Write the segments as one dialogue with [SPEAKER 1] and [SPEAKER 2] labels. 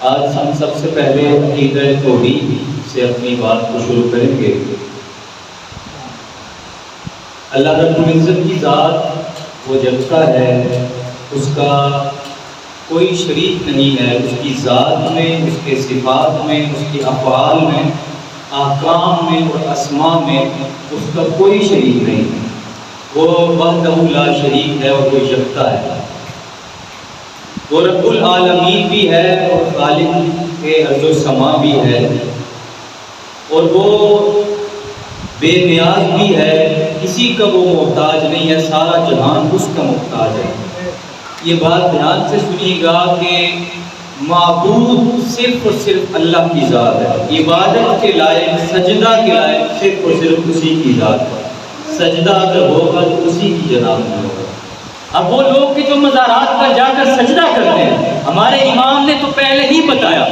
[SPEAKER 1] آج ہم سب سے پہلے عقیدہ توحید سے اپنی بات کو شروع کریں گے۔ اللہ رب العزت کی ذات وہ جگتا ہے، اس کا کوئی شریک نہیں ہے، اس کی ذات میں، اس کے صفات میں، اس کی افعال میں، احکام میں اور اسماء میں اس کا کوئی شریک نہیں ہے۔ وہ وحدہ لا شریک ہے اور وہ یکتا ہے۔ وہ رب العالمین بھی ہے اور خالق ارض و سما بھی ہے، اور وہ بے نیاز بھی ہے، کسی کا وہ محتاج نہیں ہے، سارا جہان اس کا محتاج ہے۔ یہ بات دھیان سے سنیے گا کہ معبود صرف اور صرف اللہ کی ذات ہے، عبادت کے لائق، سجدہ کے لائق صرف اور صرف اسی کی ذات ہے۔ سجدہ اگر ہوگا تو اسی کی جناب میں ہوگا۔ اب وہ لوگ کہ جو مزارات پر جا کر سجدہ کرتے ہیں، ہمارے امام نے تو پہلے ہی بتایا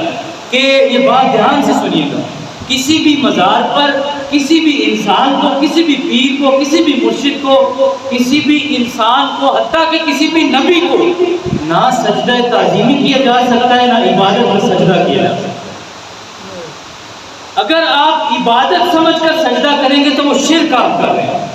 [SPEAKER 1] کہ یہ بات دھیان سے سنیے گا، کسی بھی مزار پر کسی بھی انسان کو، کسی بھی پیر کو، کسی بھی مرشد کو، کسی بھی انسان کو، حتیٰ کہ کسی بھی نبی کو نہ سجدہ تعظیمی کیا جا سکتا ہے، نہ عبادت میں سجدہ کیا جا سکتا ہے۔ اگر آپ عبادت سمجھ کر سجدہ کریں گے تو وہ شرک آپ کر رہے ہیں،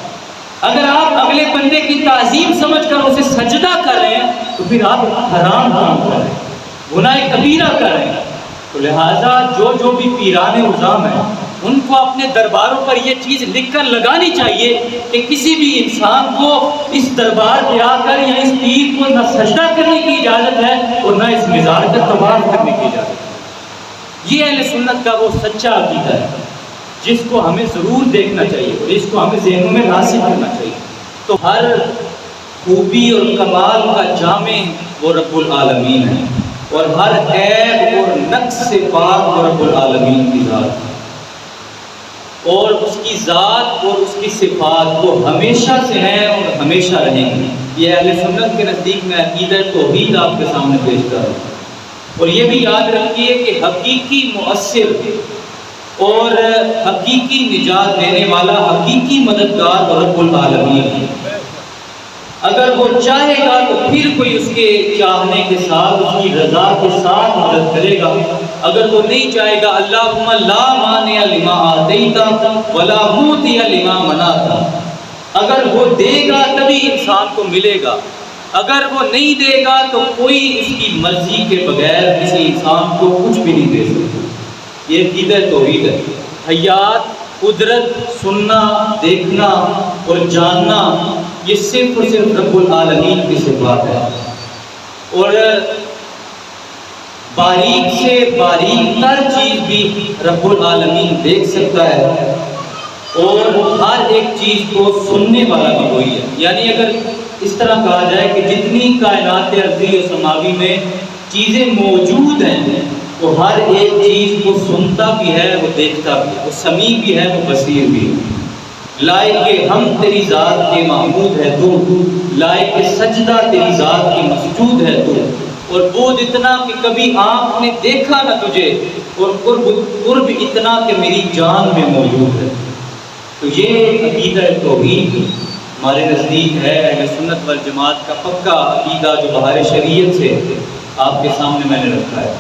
[SPEAKER 1] اگر آپ اگلے بندے کی تعظیم سمجھ کر اسے سجدہ کر رہے ہیں تو پھر آپ حرام کام کر رہے ہیں، گناہ کبیرہ کر رہے ہیں۔ تو لہٰذا جو بھی پیران عظام ہیں ان کو اپنے درباروں پر یہ چیز لکھ کر لگانی چاہیے کہ کسی بھی انسان کو اس دربار پہ آ کر یا اس پیر کو نہ سجدہ کرنے کی اجازت ہے اور نہ اس مزار کا طواف کرنے کی اجازت ہے۔ یہ اہل سنت کا وہ سچا عقیدہ ہے جس کو ہمیں ضرور دیکھنا چاہیے اور اس کو ہمیں ذہنوں میں راسخ کرنا چاہیے۔ تو ہر خوبی اور کمال کا جامع وہ رب العالمین ہے، اور ہر عیب اور نقص سے پاک وہ رب العالمین کی ذات ہے، اور اس کی ذات اور اس کی صفات وہ ہمیشہ سے ہیں اور ہمیشہ رہیں گی۔ یہ اہل سنت کے نزدیک میں عقیدہ توحید آپ کے سامنے پیش کر رہا ہوں۔ اور یہ بھی یاد رکھیے کہ حقیقی مؤثر اور حقیقی نجات دینے والا، حقیقی مددگار رب العالمین ہے۔ اگر وہ چاہے گا تو پھر کوئی اس کے چاہنے کے ساتھ، اس کی رضا کے ساتھ مدد کرے گا۔ اگر وہ نہیں چاہے گا، اللہم لا مانع لما آتیت ولا معطی لما منعت، اگر وہ دے گا تبھی انسان کو ملے گا، اگر وہ نہیں دے گا تو کوئی اس کی مرضی کے بغیر کسی انسان کو کچھ بھی نہیں دے سکتا۔ یہ عقیدہ توحید ہے۔ حیات، قدرت، سننا، دیکھنا اور جاننا یہ صرف اور صرف رب العالمین کی صفات ہے، اور باریک سے باریک تر چیز بھی رب العالمین دیکھ سکتا ہے، اور ہر ایک چیز کو سننے والا بھی وہی ہے۔ یعنی اگر اس طرح کہا جائے کہ جتنی کائنات ارضی و سماوی میں چیزیں موجود ہیں وہ ہر ایک چیز کو سنتا بھی ہے، وہ دیکھتا بھی ہے، وہ سمیع بھی ہے، وہ بصیر بھی ہے۔ لائق ہم تیری ذات کے معبود ہے تو، لائق سجدہ تیری ذات کی مسجود ہے تو، اور بود اتنا کہ کبھی آنکھ نے دیکھا نہ تجھے، اور قرب اتنا کہ میری جان میں موجود ہے۔ تو یہ عقیدہ توحید ہمارے نزدیک ہے، اہل سنت والجماعت کا پکا عقیدہ جو بہار شریعت سے آپ کے سامنے میں نے رکھا ہے۔